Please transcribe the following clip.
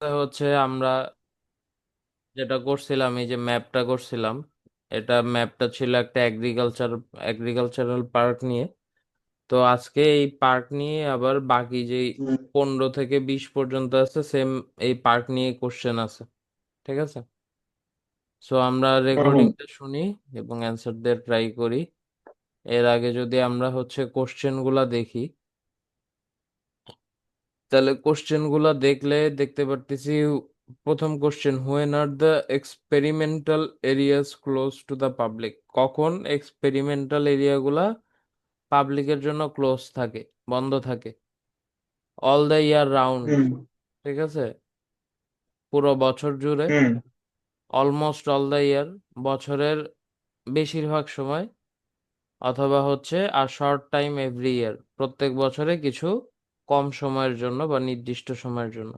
হচ্ছে আমরা যেটা করছিলাম, এই যে ম্যাপটা করছিলাম, ম্যাপটা ছিল একটা এগ্রিকালচারাল পার্ক নিয়ে। তো আজকে এই পার্ক নিয়ে আবার বাকি যে হুম 15 থেকে 20 পর্যন্ত আছে, সেম এই পার্ক নিয়ে কোশ্চেন আছে। ঠিক আছে, সো আমরা হুম রেকর্ডিংটা শুনি এবং অ্যান্সার দিয়ে ট্রাই করি। এর আগে যদি আমরা হচ্ছে কোশ্চেন গুলা দেখি, তাহলে কোশ্চেন গুলা দেখতে পারতেছি। প্রথম question, when are the experimental areas close to the public? কখন এক্সপেরিমেন্টাল এরিয়াগুলা পাবলিকের জন্য ক্লোজ থাকে, বন্ধ থাকে? অল দ্য ইয়ার রাউন্ড, হুম ঠিক আছে, পুরো বছর জুড়ে। হুম অলমোস্ট অল দ্য ইয়ার, বছরের বেশিরভাগ সময়। অথবা হচ্ছে আর শর্ট টাইম এভরি ইয়ার, প্রত্যেক বছরে কিছু কম সময়ের জন্য বা নির্দিষ্ট সময়ের জন্য।